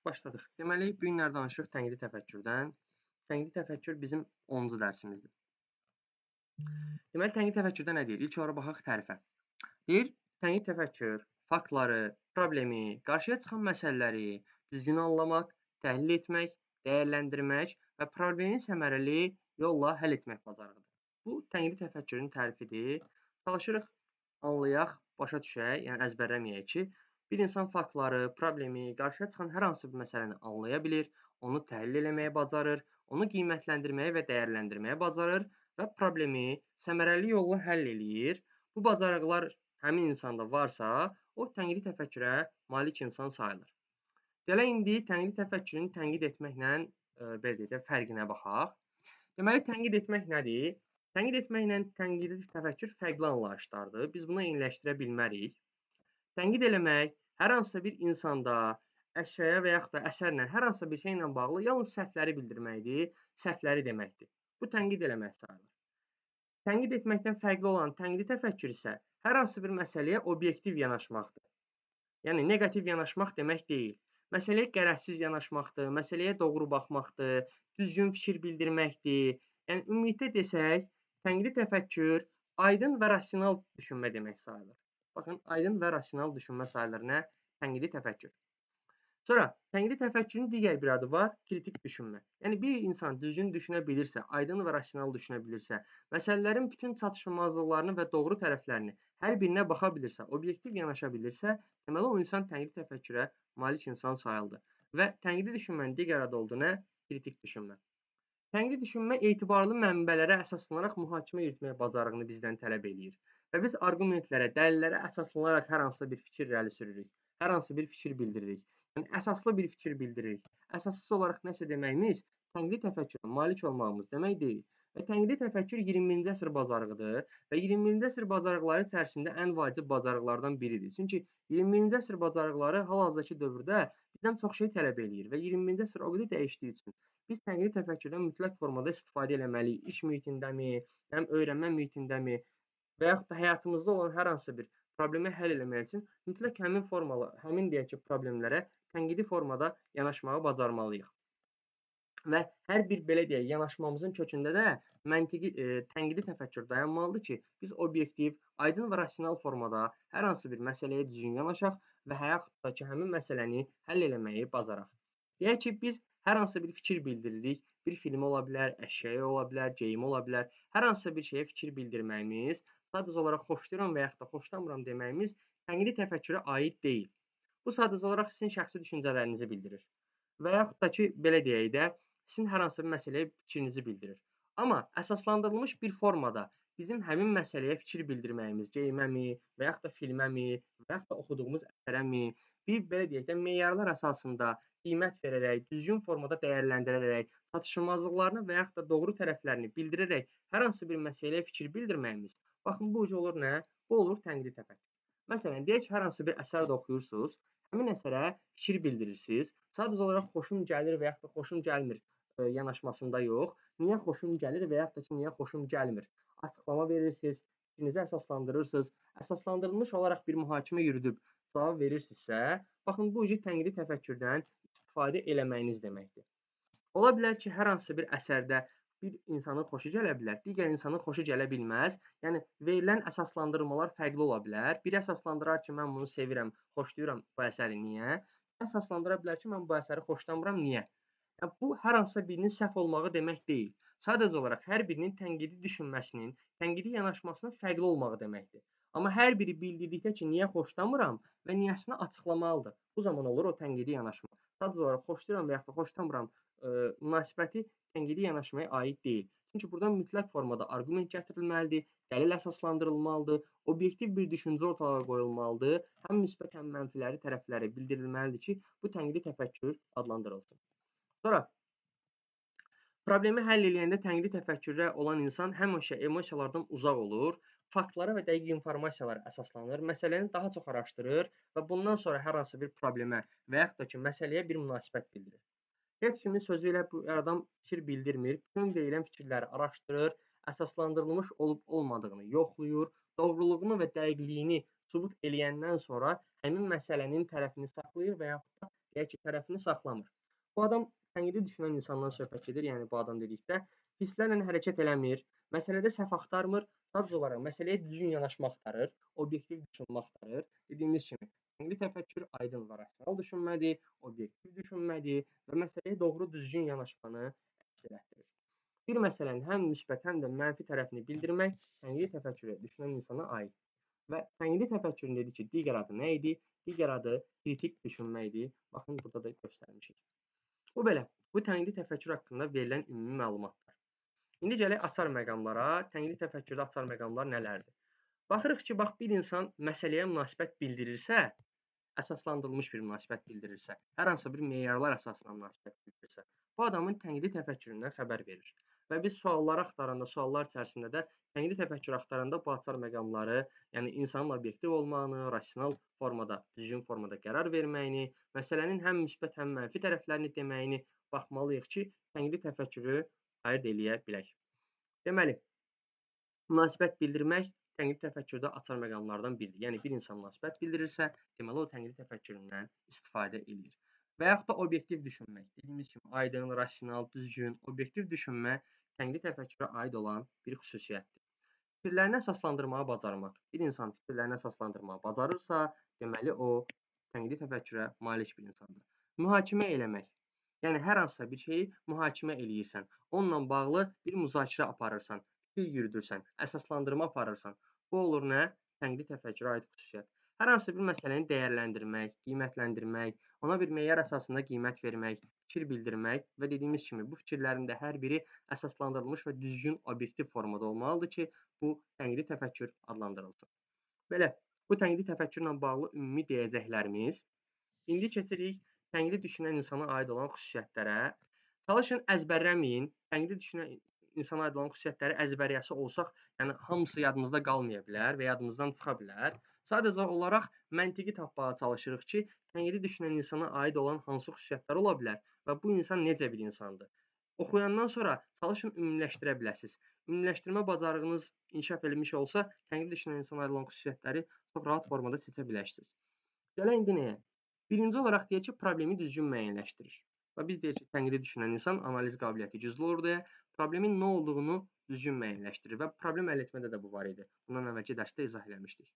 Başladıq. Deməli, bu günlər danışırıq tənqidi təfəkkürdən. Tənqidi təfəkkür bizim 10-cu dərsimizdir. Deməli, tənqidi təfəkkürdə nə deyir? İlk olaraq baxaq tərifə. Deyir, tənqidi təfəkkür faktları, problemi, qarşıya çıxan məsələləri düzgün anlamaq, təhlil etmək, dəyərləndirmək və problemi səmərəli yolla həll etmək bacarığıdır. Bu, tənqidi təfəkkürün tərifidir. Çalışırıq anlayaq, başa düşək, yəni əzbərləməyək ki, bir insan faktları, problemi, qarşıya çıxan hər hansı bir məsələni anlaya bilir, onu təhlil etməyə bacarır, onu qiymətləndirməyə və dəyərləndirməyə bacarır və problemi səmərəli yolla həll eləyir. Bu bacarıqlar həmin insanda varsa, o tənqidi təfəkkürə malik insan sayılır. Gələk indi tənqidi təfəkkürün tənqid etməklə belə deyək də fərqinə baxaq. Deməli, tənqid etmək nədir? Tənqid etməklə tənqidi təfəkkür fərqli anlayışlardır. Biz bunu eyniləşdirə bilmərik. Tənqid eləmək hər hansısa bir insanda, əşyaya və yaxud da əsərlə, hər hansısa bir şeylə bağlı yalnız səhvləri bildirməkdir, səhvləri deməkdir. Bu tənqid eləmək sayılır. Tənqid etməkdən fərqli olan tənqidi təfəkkür isə hər hansı bir məsələyə obyektiv yanaşmaqdır. Yəni, neqativ yanaşmaq demək deyil. Məsələyə qərəzsiz yanaşmaqdır, məsələyə doğru baxmaqdır, düzgün fikir bildirməkdir. Yəni, ümumilikdə desək, tənqidi təfəkkür aydın və rasional düşünmə demək sayılır. Baxın, aydın və rasional düşünmə sayılır nə? Tənqidi təfəkkür. Sonra, tənqidi təfəkkürün digər bir adı var, kritik düşünmə. Yəni, bir insan düzgün düşünə bilirsə, aydın və rasional düşünə bilirsə, məsələlərin bütün çatışmazlıqlarını və doğru tərəflərini hər birinə baxa bilirsə, obyektiv yanaşa bilirsə, deməli, o insan tənqidi təfəkkürə malik insan sayıldı. Və tənqidi düşünmənin digər adı oldu nə? Kritik düşünmə. Tənqidi düşünmə etibarlı mənbələrə əsaslanaraq mühakimə yürütmək bacarığını bizdən tələb eləyir. Və biz arqumentlərə, dəlillərə əsaslanaraq hər hansısa bir fikir irəli sürürük, hər hansı bir fikir bildiririk. Yəni, əsaslı bir fikir bildiririk. Əsassız olaraq nəsə deməyimiz tənqidi təfəkkürə malik olmağımız demək deyil. Və tənqidi təfəkkür 20-ci əsr bacarığıdır və 20-ci əsr bacarıqları içərisində ən vacib bacarıqlardan biridir. Çünki 20-ci əsr bacarıqları hal-hazırdakı dövrdə bizdən çox şey tələb eləyir və 20-ci əsr o qədər dəyişdiyi üçün biz tənqidi təfəkkürdən mütləq formada istifadə etməliyik. İş mühitindəmi, öyrənmə mühitindəmi və yaxud da həyatımızda olan hər hansı bir problemi həll etmək üçün mütləq həmin deyək ki, problemlərə tənqidi formada yanaşmağı bacarmalıyıq. Və hər bir belə deyək, yanaşmamızın kökündə də tənqidi təfəkkür dayanmalıdır ki, biz obyektiv, aydın və rasional formada hər hansı bir məsələyə düzgün yanaşaq və yaxud da ki, həmin məsələni həll etməyi bacaraq. Deyək ki, biz hər hansı bir fikir bildiririk, bir film ola bilər, əşyaya ola bilər, geyim ola bilər, hər hansı bir şeyə fikir bildirməyimiz, sadəcə olaraq xoşlayıram və yaxud da xoşlamıram deməyimiz tənqidi təfəkkürə aid deyil. Bu sadəcə olaraq sizin şəxsi düşüncələrinizi bildirir. Və yaxud da ki, belə deyək də, sizin hər hansı bir məsələyə fikrinizi bildirir. Amma əsaslandırılmış bir formada bizim həmin məsələyə fikir bildirməyimiz, geyiməmi və yaxud da filməmi və yaxud da oxuduğumuz əsərəmi, bir belə deyək də, meyarlar əsasında qiymət verərək, düzgün formada dəyərləndirərək, çatışmazlıqlarını və yaxud da doğru tərəflərini bildirərək hər hansı bir məsələyə fikir bildirməyimiz, baxın, bu olur nə? Bu olur tənqidi təfəkkür. Məsələn, deyək ki, hər hansı bir əsər də oxuyursunuz, həmin əsərə fikir bildirirsiniz. Sadəcə olaraq xoşum gəlir və yaxud da xoşum gəlmir yanaşmasında yox. Niyə xoşum gəlir və yaxud da ki, niyə xoşum gəlmir? Açıqlama verirsiniz, fikrinizi əsaslandırırsınız. Əsaslandırılmış olaraq bir mühakimə yürüdüb cavab verirsinizsə, baxın, bu tənqidi təfəkkürdən istifadə eləməyiniz deməkdir. Ola bilər ki, hər hansı bir əsərdə bir insanın xoşu gələ bilər, digər insanın xoşu gələ bilməz. Yəni, verilən əsaslandırmalar fərqli ola bilər. Biri əsaslandırar ki, mən bunu sevirəm, xoşlayıram bu əsəri. Niyə? Əsaslandıra bilər ki, mən bu əsəri xoşlamıram. Niyə? Yəni, bu, hər hansısa birinin səhv olmağı demək deyil. Sadəcə olaraq hər birinin tənqidi düşünməsinin, tənqidi yanaşmasının fərqli olmağı deməkdir. Amma hər biri bildirdikdə ki, niyə xoşlamıram və niyəsini açıqlamalıdır. Bu zaman olur o tənqidi yanaşma. Sadəcə olaraq xoşlayıram və yaxud da xoşlamıram münasibəti tənqidi yanaşmaya aid deyil. Çünki buradan mütləq formada arqument gətirilməlidir, dəlil əsaslandırılmalıdır, obyektiv bir düşüncə ortalığa qoyulmalıdır, həm müsbət, həm mənfiləri tərəfləri bildirilməlidir ki, bu tənqidi təfəkkür adlandırılsın. Sonra, problemi həll edəndə tənqidi təfəkkürə olan insan həmişə emosiyalardan uzaq olur, faktlara və dəqiq informasiyalara əsaslanır, məsələni daha çox araşdırır və bundan sonra hər hansı bir problemə və yaxud da ki, məsələyə bir münasibət bildirir. Heç kimin sözü ilə bu adam fikir bildirmir, bütün verilən fikirləri araşdırır, əsaslandırılmış olub-olmadığını yoxlayır, doğruluğunu və dəqiqliyini sübut eləyəndən sonra həmin məsələnin tərəfini saxlayır və yaxud da deyək ki, tərəfini saxlamır. Bu adam tənqidi düşünən insandan söhbət gedir. Yəni bu adam dedikdə hisslərlə hərəkət eləmir, məsələdə səhv axtarmır, sadəcə olaraq məsələyə düzgün yanaşma axtarır, obyektiv düşünmə axtarır. Dediyimiz kimi, tənqidi təfəkkür aydın və rasional düşünmədir, obyektiv düşünmədir və məsələyə doğru düzgün yanaşmanı əks etdirir. Bir məsələnin həm müsbət, həm də mənfi tərəfini bildirmək tənqidi təfəkkürə düşünən insana aid. Və tənqidi təfəkkürün dedi ki, digər adı nə idi? Digər adı kritik düşünmə idi. Baxın, burada da göstərmişik. Bu belə. Bu tənqidi təfəkkür haqqında verilən ümumi məlumatlar. İndi gələk açar məqamlara. Tənqidi təfəkkürdə açar məqamlar nələrdir? Baxırıq ki, bax bir insan məsələyə münasibət bildirirsə, əsaslandırılmış bir münasibət bildirirsə, hər hansı bir meyarlar əsasında münasibət bildirirsə, bu adamın tənqidi təfəkküründən xəbər verir. Və biz sualları axtaranda, suallar içərisində də tənqidi təfəkkür axtaranda bu açar məqamları, yəni insanın obyektiv olmağını, rasional formada, düzgün formada qərar verməyini, məsələnin həm müsbət, həm mənfi tərəflərini deməyini baxmalıyıq ki, tənqidi təfəkkürü ayırd eləyə bilək. Deməli, münasibət bildirmək tənqidi təfəkkürdə açar məqamlardan biridir. Yəni bir insan münasibət bildirirsə, deməli o tənqidi təfəkküründən istifadə edir. Və yaxud da obyektiv düşünmək. Dediyimiz kimi aydın, rasional, düzgün, obyektiv düşünmə tənqidi təfəkkürə aid olan bir xüsusiyyətdir. Fikirlərini əsaslandırmağı bacarmaq. Bir insan fikirlərini əsaslandırmağı bacarırsa, deməli o tənqidi təfəkkürə malik bir insandır. Mühakimə eləmək. Yəni hər hansısa bir şeyi mühakimə eləyirsən. Onunla bağlı bir müzakirə aparırsan, fikir yürüdürsən, əsaslandırma aparırsan. Bu olur nə? Tənqidi təfəkkürə aid xüsusiyyət. Hər hansı bir məsələni dəyərləndirmək, qiymətləndirmək, ona bir meyar əsasında qiymət vermək, fikir bildirmək və dediyimiz kimi bu fikirlərin də hər biri əsaslandırılmış və düzgün, obyektiv formada olmalıdır ki, bu tənqidi təfəkkür adlandırılsın. Belə, bu tənqidi təfəkkürlə bağlı ümumi deyəcəklərimiz. İndi keçirik tənqidi düşünən insana aid olan xüsusiyyətlərə. Çalışın əzbərləməyin. Tənqidi düşünən insana aid olan xüsusiyyətləri əzbəryəsi olsaq, yəni hamısı yadımızda qalmaya bilər və yadımızdan çıxa bilər. Sadəcə olaraq məntiqi tapmağa çalışırıq ki, tənqidi düşünən insana aid olan hansı xüsusiyyətlər ola bilər və bu insan necə bir insandır. Oxuyandan sonra çalışın ümumiləşdirə biləsiniz. Ümumiləşdirmə bacarığınız inkişaf edilmiş olsa, tənqidi düşünən insana aid olan xüsusiyyətləri çox rahat formada seçə bilərsiniz. Gələk indi nəyə? Birinci olaraq deyək ki, problemi düzgün müəyyənləşdirir. Və biz deyək ki, tənqidi düşünən insan analiz qabiliyyəti güclü olur deyə problemin nə olduğunu düzgün müəyyənləşdirir və problem həll etmədə də bu var idi. Bundan əvvəlki dərsdə izah eləmişdik.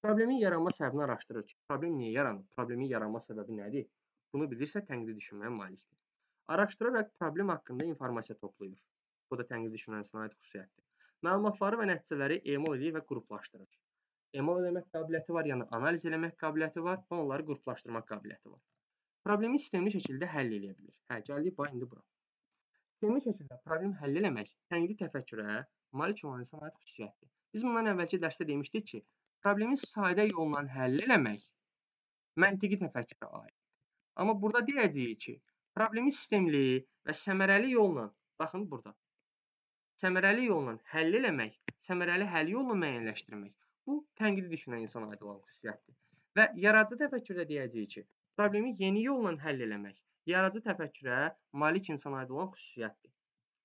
Problemin yaranma səbəbini araşdırır ki, problem niyə yaranıb? Problemin yaranma səbəbi nədir? Bunu bilirsə tənqidi düşünməyə malikdir. Araşdıraraq problem haqqında informasiya toplayır. Bu da tənqidi düşünən insana aid xüsusiyyətdir. Məlumatları və nəticələri emal edir və qruplaşdırır. Emal eləmək qabiliyyəti var, yəni analiz eləmək qabiliyyəti var və onları qruplaşdırmaq qabiliyyəti var. Problemi sistemli şəkildə həll edə bilir. Gəldik bax indi bura. Sistemli şəkildə problem həll eləmək tənqidi təfəkkürə malik olan insana aid xüsusiyyətdir. Biz bundan əvvəlki dərsdə demişdik ki, problemi sadə yolla həll eləmək məntiqi təfəkkürə aiddir. Amma burada deyəcəyik ki, problemi sistemli və səmərəli yolla, baxın burada, səmərəli yolla həll eləmək, səmərəli həll yolunu müəyyənləşdirmək, bu tənqidi düşünən insana aid olan xüsusiyyətdir. Və yaradıcı təfəkkürdə deyəcəyik ki, problemi yeni yolla həll eləmək, yaradıcı təfəkkürə malik insana aid olan xüsusiyyətdir.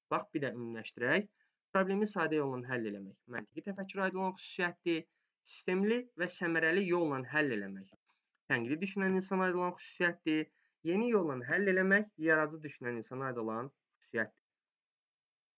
Bax, bir də ümumiləşdirək. Problemi sadə yolla həll eləmək məntiqi təfəkkürə aid olan xüsusiyyətdir. Sistemli və səmərəli yolla həll eləmək tənqidi düşünən insana aid olan xüsusiyyətdir. Yeni yolla həll eləmək yaradıcı düşünən insana aid olan xüsusiyyətdir.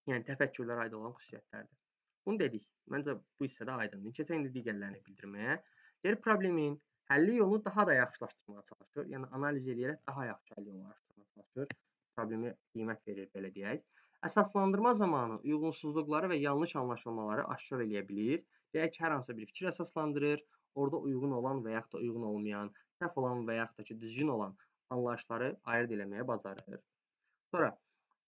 Yəni təfəkkürlərə aid olan xüsusiyyətlərdir. Bunu dedik. Məncə bu hissədə aydındır. Keçək indi digərlərini bildirməyə. Deyir, problemin həlli yolunu daha da yaxşılaşdırmağa çalışır. Yəni analiz edərək daha yaxşı həll yolunu araşdırmağa çalışır. Problemi qiymət verir, belə deyək. Əsaslandırma zamanı uyğunsuzluqları və yanlış anlaşılmaları aşkar eləyə bilir. Deyək ki, hər hansı bir fikir əsaslandırır. Orada uyğun olan və yaxud da uyğun olmayan, səhv olan və yaxud da ki, düzgün olan anlayışları ayırd eləməyə bacarır. Sonra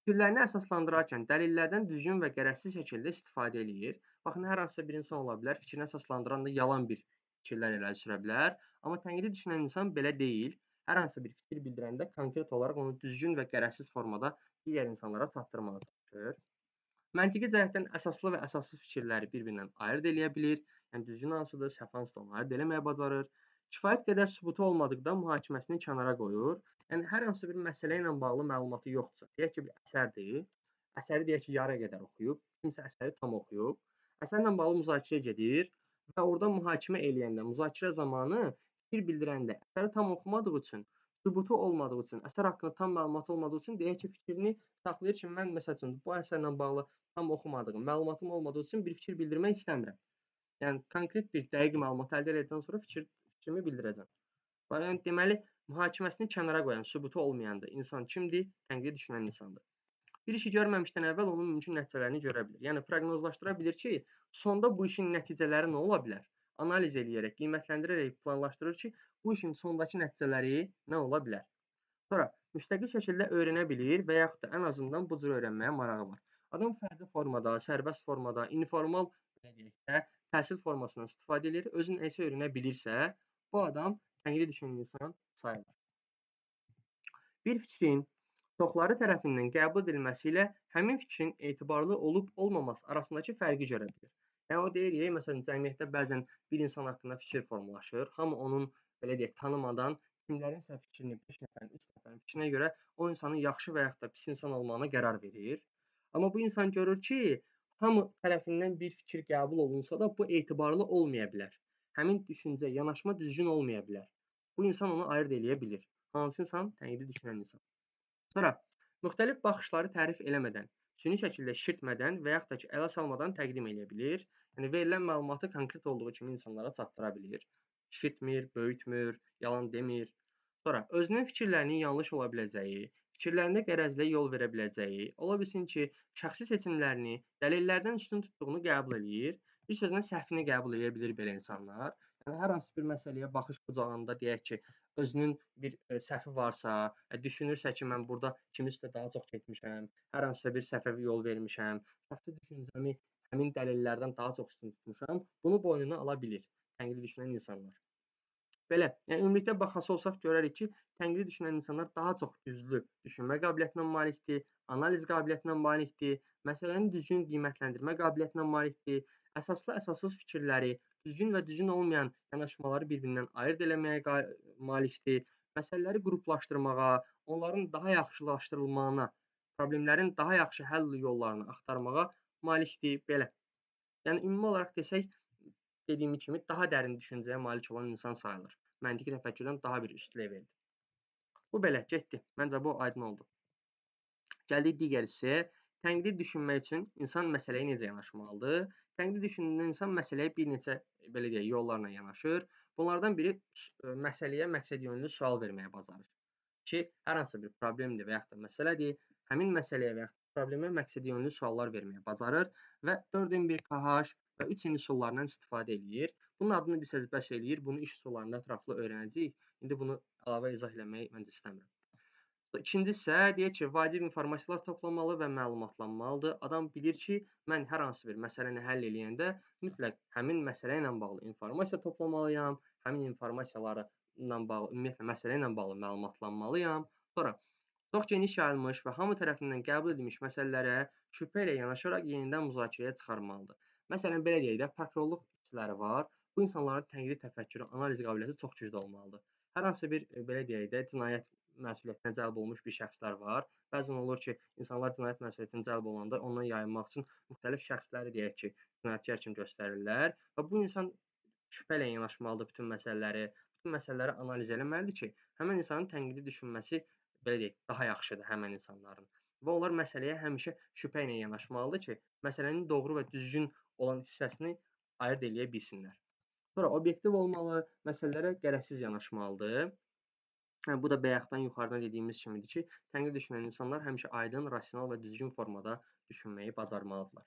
fikirlərini əsaslandırarkən dəlillərdən düzgün və gərəksiz şəkildə istifadə eləyir. Baxın, hər hansısa bir insan ola bilər, fikrini əsaslandıran da yalan bir fikirlər irəli sürə bilər. Amma tənqidi düşünən insan belə deyil. Hər hansı bir fikir bildirəndə konkret olaraq onu düzgün və gərəksiz formada digər insanlara çatdırmağa çalışır. Məntiqi cəhətdən əsaslı və əsassız fikirləri bir-birindən ayırd eləyə bilir. Yəni düzgün hansıdır, səhv hansıdır, onu ayırd eləməyə bacarır. Kifayət qədər sübutu olmadıqda mühakiməsini kənara qoyur. Yəni hər hansı bir məsələ ilə bağlı məlumatı yoxdursa, deyək ki, bir əsərdir. Əsəri deyək ki, yarıya qədər oxuyub, kimsə əsəri tam oxuyub. Əsərlə bağlı müzakirə gedir və orada mühakimə eləyəndə, müzakirə zamanı fikir bildirəndə əsəri tam oxumadığı üçün sübutu olmadığı üçün, əsər haqqında tam məlumatı olmadığı üçün deyək ki, fikrini saxlayır ki, mən məsəl üçün bu əsərlə bağlı tam oxumadığım, məlumatım olmadığı üçün bir fikir bildirmək istəmirəm. Yəni konkret bir dəqiq məlumat əldə edəndən sonra fikrimi bildirəcəm. Yəni deməli, mühakiməsini kənara qoyan, sübutu olmayanda insan kimdir? Tənqidi düşünən insandır. Bir işi görməmişdən əvvəl onun mümkün nəticələrini görə bilir. Yəni proqnozlaşdıra bilir ki, sonda bu işin nəticələri nə ola bilər? Analiz eləyərək, qiymətləndirərək planlaşdırır ki, bu işin sondakı nəticələri nə ola bilər? Sonra müstəqil şəkildə öyrənə bilir və yaxud da ən azından bu cür öyrənməyə marağı var. Adam fərdi formada, sərbəst formada, informal belə deyək də, təhsil formasından istifadə edir, özünü nəsə öyrənə bilirsə, bu adam tənqidi düşünən insan sayılır. Bir fikrin çoxları tərəfindən qəbul edilməsi ilə həmin fikrin etibarlı olub-olmaması arasındakı fərqi görə bilir. Yəni o deyir, məsələn, cəmiyyətdə bəzən bir insan haqqında fikir formalaşır. Hamı onun belə deyək, tanımadan kimlərinsə fikrini, 5 nəfərin, 3 nəfərin fikrinə görə o insanın yaxşı və yaxud da pis insan olmağına qərar verir. Amma bu insan görür ki, hamı tərəfindən bir fikir qəbul olunsa da bu etibarlı olmaya bilər. Həmin düşüncə, yanaşma düzgün olmaya bilər. Bu insan onu ayırd eləyə bilir. Hansı insan? Tənqidi düşünən insan. Sonra müxtəlif baxışları tərif eləmədən, süni şəkildə şişirtmədən və yaxud da ki, ələ salmadan təqdim edə bilir. Yəni verilən məlumatı konkret olduğu kimi insanlara çatdıra bilir. Şişirtmir, böyütmür, yalan demir. Sonra özünün fikirlərinin yanlış ola biləcəyi, fikirlərində qərəzliyə yol verə biləcəyi, ola bilsin ki, şəxsi seçimlərini dəlillərdən üstün tutduğunu qəbul eləyir. Bir sözlə səhvini qəbul edə bilir belə insanlar. Yəni hər hansı bir məsələyə baxış bucağında deyək ki, özünün bir səhvi varsa, düşünürsə ki, mən burada kimin üstə daha çox getmişəm, hər hansısa bir səhvə yol vermişəm, şəxsi düşüncəmi həmin dəlillərdən daha çox üstün tutmuşam, bunu boynuna ala bilir tənqidi düşünən insanlar. Belə, yəni ümumilikdə baxası olsaq görərik ki, tənqidi düşünən insanlar daha çox düzlü düşünmə qabiliyyətinə malikdir, analiz qabiliyyətinə malikdir, məsələni düzgün qiymətləndirmə qabiliyyətinə malikdir, əsaslı, əsassız fikirləri, düzgün və düzgün olmayan yanaşmaları bir-birindən ayırd eləməyə malikdir, məsələləri qruplaşdırmağa, onların daha yaxşılaşdırılmağına, problemlərin daha yaxşı həll yollarını axtarmağa malikdir, belə. Yəni ümumi olaraq desək, dediyim kimi daha dərin düşüncəyə malik olan insan sayılır. Məntiqi təfəkkürdən daha bir üst leveldir. Bu belə, getdi. Məncə bu aydın oldu. Gəldik digər hissəyə. Tənqidi düşünmək üçün insan məsələyə necə yanaşmalıdır? Tənqidi düşünən insan məsələyə bir neçə belə deyək, yollarla yanaşır. Bunlardan biri məsələyə məqsədyönlü sual verməyə bacarır. Ki, hər hansı bir problemdir və yaxud da məsələdir, həmin məsələyə və yaxud problemə məqsədyönlü suallar verməyə bacarır və 4-ün 1 KH və 3 üsullarından istifadə eləyir. Bunun adını biz əzbəs eləyir. Bunu iş üsullarında ətraflı öyrənəcəyik. İndi bunu əlavə izah eləmək məncə istəmirəm. İkinci isə deyək ki, vacib informasiyalar toplamalı və məlumatlanmalıdır. Adam bilir ki, mən hər hansı bir məsələni həll eləyəndə mütləq həmin məsələ ilə bağlı informasiya toplamalıyam, həmin informasiyaları ilə bağlı, ümumiyyətlə məsələ ilə bağlı məlumatlanmalıyam. Sonra çox geniş yayılmış və hamı tərəfindən qəbul edilmiş məsələlərə şübhə ilə yanaşaraq yenidən müzakirəyə çıxarmalıdır. Məsələn, belə deyək də, prokurorluq işçiləri var. Bu insanların tənqidi təfəkkürü, analiz qabiliyyəti çox güclü olmalıdır. Hər hansı bir, belə deyək də, cinayət məsuliyyətinə cəlb olunmuş bir şəxslər var. Bəzən olur ki, insanlar cinayət məsuliyyətinə cəlb olanda ondan yayınmaq üçün müxtəlif şəxsləri deyək ki, cinayətkar kimi göstərirlər və bu insan şübhə ilə yanaşmalıdır bütün məsələləri analiz eləməlidir ki, həmin insanın tənqidi düşünməsi belə deyək, daha yaxşıdır həmin insanların. Və onlar məsələyə həmişə şübhə ilə yanaşmalıdır ki, məsələnin doğru və düzgün olan hissəsini ayırd eləyə bilsinlər. Sonra obyektiv olmalı, məsələlərə qərəzsiz yanaşmalıdır. Bu da bayaqdan yuxarıdan dediyimiz kimidir ki, tənqid düşünən insanlar həmişə aydın, rasional və düzgün formada düşünməyi bacarmalıdırlar.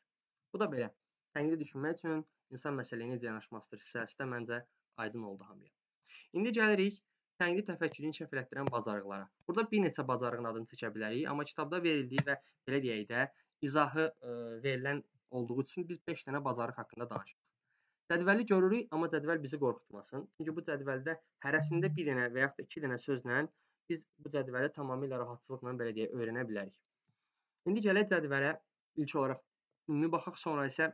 Bu da belə. Tənqidi düşünmək üçün insan məsələyə necə yanaşmasıdır hissəsi də məncə aydın oldu hamıya. İndi gəlirik tənqidi təfəkkürü inkişaf elətdirən bacarıqlara. Burada bir neçə bacarığın adını çəkə bilərik, amma kitabda verildiyi və belə deyək də, izahı verilən olduğu üçün biz 5 dənə bacarıq haqqında danışırıq. Cədvəli görürük, amma cədvəl bizi qorxutmasın. Çünki bu cədvəldə hərəsində bir dənə və yaxud da 2 dənə sözlə biz bu cədvəli tamamilə rahatçılıqla belə deyə öyrənə bilərik. İndi gələk cədvələ ilk olaraq ümumi baxaq, sonra isə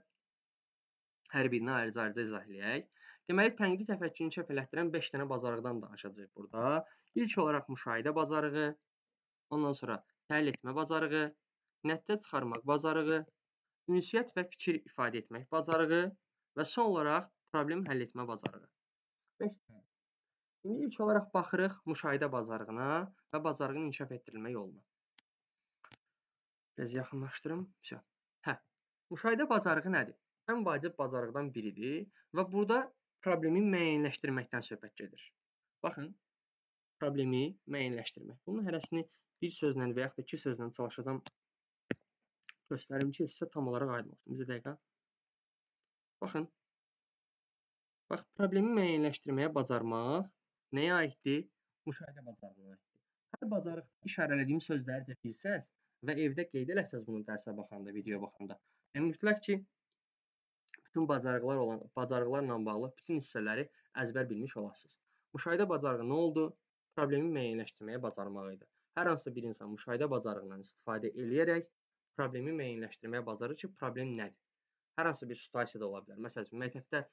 hər birini ayrıca izah eləyək. Deməli, tənqidi təfəkkürü inkişaf elətdirən 5 dənə bacarıqdan danışacağıq burada. İlk olaraq müşahidə bacarığı, ondan sonra təhlil etmə bacarığı, nəticə çıxarmaq bacarığı, ünsiyyət və fikir ifadə etmək bacarığı və son olaraq problem həll etmə bacarığı. 5 İndi ilk olaraq baxırıq müşahidə bacarığına və bacarığın inkişaf etdirilmə yoluna. Biraz yaxınlaşdırım. Hə. Müşahidə bacarığı nədir? Ən vacib bacarıqdan biridir və burada problemi müəyyənləşdirməkdən söhbət gedir. Baxın, problemi müəyyənləşdirmək. Bunun hərəsini bir sözlə və yaxud da iki sözlə çalışacağam. Göstərim ki, sizə tam olaraq aydın olsun. Bir dəqiqə. Baxın. Bax, problemi müəyyənləşdirməyə bacarmaq nəyə aiddir? Müşahidə bacarığına aiddir. Hər bacarıqda işarələdiyim sözləri bilsəz və evdə qeyd eləsəz bunu dərsə baxanda, videoya baxanda, mütləq ki, bütün bacarıqlarla bağlı bütün hissələri əzbər bilmiş olasınız. Müşahidə bacarığı nə oldu? Problemi müəyyənləşdirməyə bacarmaq idi. Hər hansı bir insan müşahidə bacarığından istifadə eləyərək problemi müəyyənləşdirməyə bacarır ki, problem nədir? Hər hansı bir situasiyada ola bilər. Məsələn, məktəbdə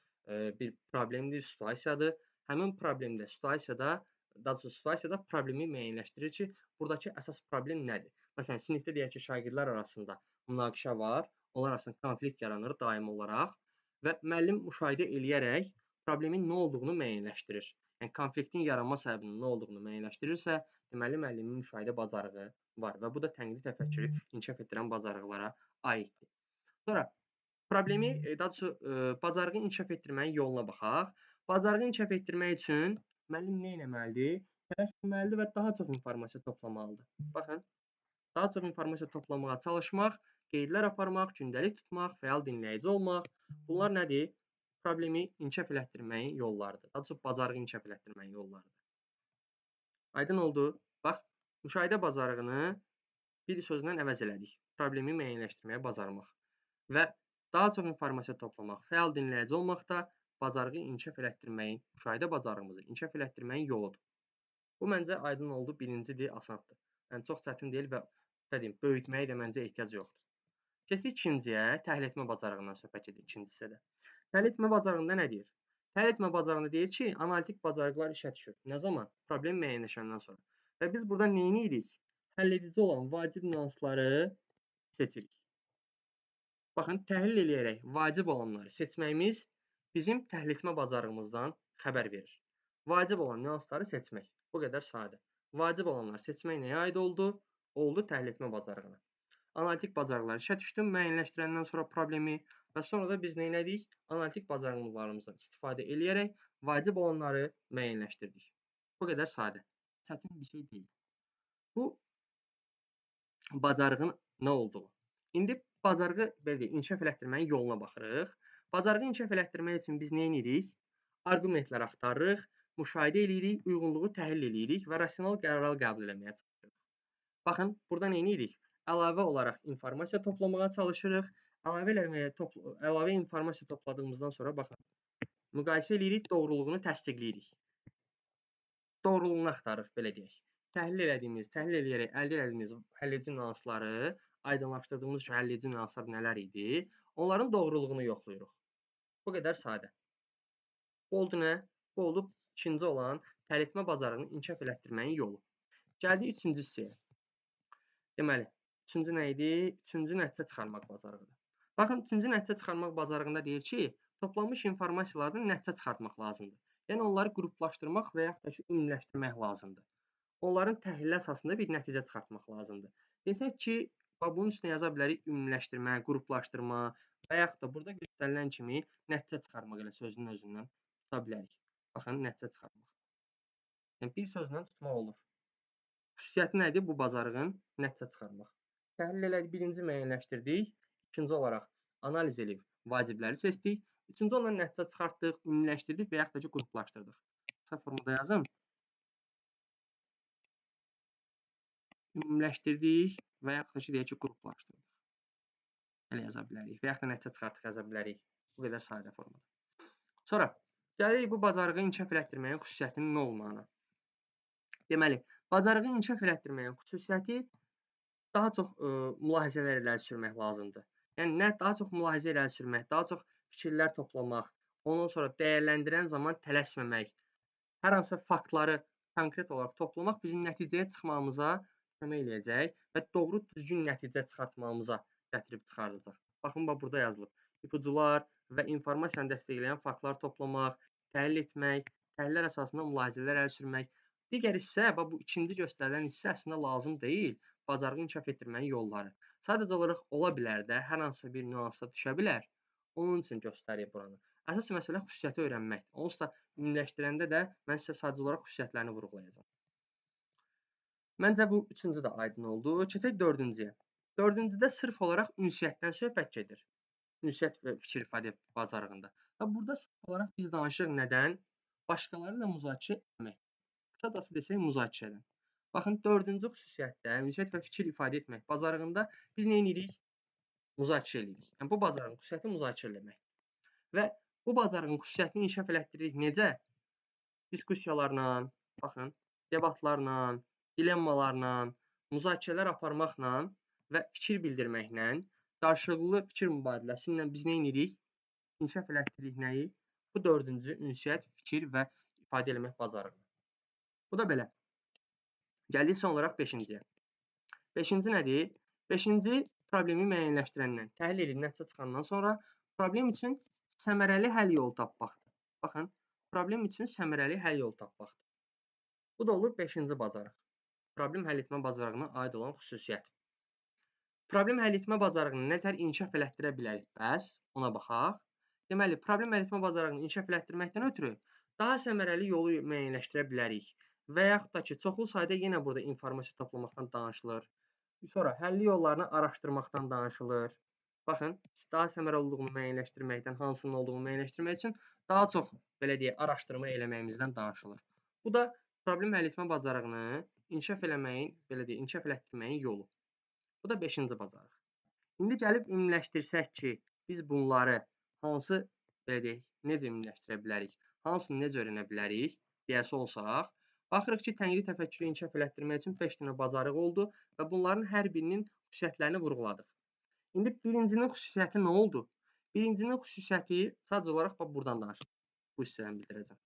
bir problemdir, situasiyadır. Həmin problemdə, situasiyada problemi müəyyənləşdirir ki, buradakı əsas problem nədir? Məsələn, sinifdə deyək ki, şagirdlər arasında münaqişə var, onlar arasında konflikt yaranır daimi olaraq və müəllim müşahidə eləyərək problemin nə olduğunu müəyyənləşdirir. Yəni konfliktin yaranma səbəbinin nə olduğunu müəyyənləşdirirsə, deməli müəllimin müşahidə bacarığı var və bu da tənqidi təfəkkürü inkişaf etdirən bacarıqlara aiddir. Sonra problemi, daha doğrusu bacarığı inkişaf etdirməyin yoluna baxaq. Bacarığı inkişaf etdirmək üçün müəllim nə etməlidir? Tələsməlidir və daha çox informasiya toplamalıdır. Baxın, daha çox informasiya toplamağa çalışmaq, qeydlər aparmaq, gündəlik tutmaq, fəal dinləyici olmaq. Bunlar nədir? Problemi inkişaf etdirməyin yollarıdır. Daha çox bacarığı inkişaf etdirməyin yollarıdır. Aydın oldu? Bax, müşahidə bacarığını bir sözlə əvəz elədik. Problemi müəyyənləşdirməyə bacarmaq və daha çox informasiya toplamaq, fəal dinləyici olmaq da bacarığı inkişaf etdirməyin, müşahidə bacarığımızı inkişaf etdirməyin yoludur. Bu məncə aydın oldu, birincidir, asandır. Yəni çox çətin deyil və böyütməyə də məncə ehtiyac yoxdur. Keçək ikinciyə, təhlil etmə bacarığından söhbət edir ikinci hissədə. Təhlil etmə bacarığında nə deyir? Təhlil etmə bacarığında deyir ki, analitik bacarıqlar işə düşür. Nə zaman? Problem müəyyənləşəndən sonra. Və biz burada nə edirik? Həll edici olan vacib nüansları seçirik. Baxın, təhlil eləyərək vacib olanları seçməyimiz bizim təhlil etmə bacarığımızdan xəbər verir. Vacib olan nüansları seçmək. Bu qədər sadə. Vacib olanları seçmək nəyə aid oldu? Oldu təhlil etmə bacarığına. Analitik bacarıqlar işə düşdü, müəyyənləşdirəndən sonra problemi və sonra da biz nə etdik? Analitik bacarıqlarımızdan istifadə eləyərək vacib olanları müəyyənləşdirdik. Bu qədər sadə. Çətin bir şey deyil. Bu bacarığın nə olduğu. İndi bacarığı belə inkişaf etdirməyin yoluna baxırıq. Bacarığı inkişaf etdirmək üçün biz nə edirik? Arqumentlər axtarırıq, müşahidə edirik, uyğunluğu təhlil edirik və rasional qərarlar qəbul etməyə çalışırıq. Baxın, burada nə edirik? Əlavə olaraq informasiya toplamağa çalışırıq. Əlavə informasiya topladığımızdan sonra baxın, müqayisə edirik, doğruluğunu təsdiqləyirik. Doğruluğunu axtarırıq, belə deyək. Təhlil eləyərək əldə etdiyimiz həlledici nüansları aydınlaşdırdığımız üçün həlledici nüanslar nələr idi? Onların doğruluğunu yoxlayırıq. Bu qədər sadə. Bu oldu nə? Bu oldu ikinci olan təhlil etmə bacarığını inkişaf etdirməyin yolu. Gəldik üçüncü hissəyə. Deməli, üçüncü nə idi? Üçüncü nəticə çıxarmaq bacarığıdır. Baxın, üçüncü nəticə çıxarmaq bacarığında deyir ki, toplanmış informasiyalardan nəticə çıxartmaq lazımdır. Yəni onları qruplaşdırmaq və yaxud da ki, ümumiləşdirmək lazımdır. Onların təhlili əsasında bir nəticə çıxartmaq lazımdır. Desək ki, bunun üstünə yaza bilərik ümumiləşdirmə, qruplaşdırma və yaxud da burada göstərilən kimi nəticə çıxarmaq elə sözün özündən tuta bilərik. Baxın, nəticə çıxarmaq. Yəni bir sözlə tutmaq olur. Xüsusiyyəti nədir bu bacarığın? Nəticə çıxarmaq. Təhlil elədik, birinci müəyyənləşdirdik. İkinci olaraq analiz edib vacibləri seçdik. Üçüncü olaraq nəticə çıxartdıq, ümumiləşdirdik və yaxud da ki, qruplaşdırdıq. Qısa formada yazım. Ümumiləşdirdik və yaxud da ki, deyək ki, qruplaşdırdıq. Elə yaza bilərik və yaxud da nəticə çıxartdıq yaza bilərik. Bu qədər sadə formada. Sonra gəlirik bu bacarığı inkişaf etdirməyin xüsusiyyətinin nə olmağına. Deməli, bacarığı inkişaf etdirməyin xüsusiyyəti daha çox mülahizələr irəli sürmək lazımdır. Yəni nə daha çox mülahizə irəli sürmək, daha çox fikirlər toplamaq, ondan sonra dəyərləndirən zaman tələsməmək, hər hansı faktları konkret olaraq toplamaq bizim nəticəyə çıxmamıza kömək eləyəcək və doğru düzgün nəticə çıxartmamıza gətirib çıxardacaq. Baxın, burada yazılıb. İpucular və informasiyanı dəstəkləyən faktlar toplamaq, təhlil etmək, təhlillər əsasında mülahizələr əl sürmək. Digər hissə, bu ikinci göstərilən hissə əslində lazım deyil. Bacarığı inkişaf etdirməyin yolları. Sadəcə olaraq ola bilər də, hər hansısa bir nüansda düşə bilər. Onun üçün göstərir buranı. Əsas məsələ xüsusiyyəti öyrənməkdir. Onsuz da ümumiləşdirəndə də mən sizə sadəcə olaraq xüsusiyyətlərini vurğulayacağam. Məncə bu üçüncü də aydın oldu. Keçək dördüncüyə. Dördüncüdə sırf olaraq ünsiyyətdən söhbət gedir. Ünsiyyət və fikir ifadə bacarığında. Və burada sırf olaraq biz danışırıq nədən? Başqaları ilə müzakirə etmək. Kısacası desək müzakirədən. Baxın, dördüncü xüsusiyyətdə ünsiyyət və fikir ifadə etmək bacarığında biz nə edirik? Müzakirə edirik. Yəni bu bacarığın xüsusiyyəti müzakirə etmək. Və bu bacarığın xüsusiyyətini inkişaf elətdiririk necə? Diskussiyalarla, baxın, debatlarla, dilemmalarla, müzakirələr aparmaqla və fikir bildirməklə, qarşılıqlı fikir mübadiləsi ilə biz nə edirik? İnkişaf elətdiririk nəyi? Bu dördüncü ünsiyyət, fikir və ifadə eləmək bacarığı. Bu da belə. Gəldik son olaraq beşinciyə. Beşinci nədir? Beşinci problemi müəyyənləşdirəndən, təhlil edib nəticə çıxandan sonra problem üçün səmərəli həll yolu tapmaqdır. Baxın, problem üçün səmərəli həll yolu tapmaqdır. Bu da olur beşinci bacarıq. Problem həll etmə bacarığına aid olan xüsusiyyət. Problem həll etmə bacarığını nə tər inkişaf elətdirə bilərik? Bəs ona baxaq. Deməli, problem həll etmə bacarığını inkişaf elətdirməkdən ötürü daha səmərəli yolu müəyyənləşdirə bilərik. Və yaxud da ki, çoxlu sayda yenə burada informasiya toplamaqdan danışılır. Sonra həlli yollarını araşdırmaqdan danışılır. Baxın, daha səmərəli olduğunu müəyyənləşdirməkdən, hansının olduğunu müəyyənləşdirmək üçün daha çox, belə deyək, araşdırma eləməyimizdən danışılır. Bu da problem həll etmə bacarığını inkişaf eləməyin, belə deyək, inkişaf elətdirməyin yolu. Bu da beşinci bacarıq. İndi gəlib ümumiləşdirsək ki, biz bunları hansı, belə deyək, necə ümumiləşdirə bilərik, hansını necə öyrənə bilərik deyəsi olsaq, baxırıq ki, tənqidi təfəkkürü inkişaf elətdirmək üçün 5 dənə bacarıq oldu və bunların hər birinin xüsusiyyətlərini vurğuladıq. İndi birincinin xüsusiyyəti nə oldu? Birincinin xüsusiyyəti sadəcə olaraq buradan danışacağam. Bu hissədən bildirəcəm.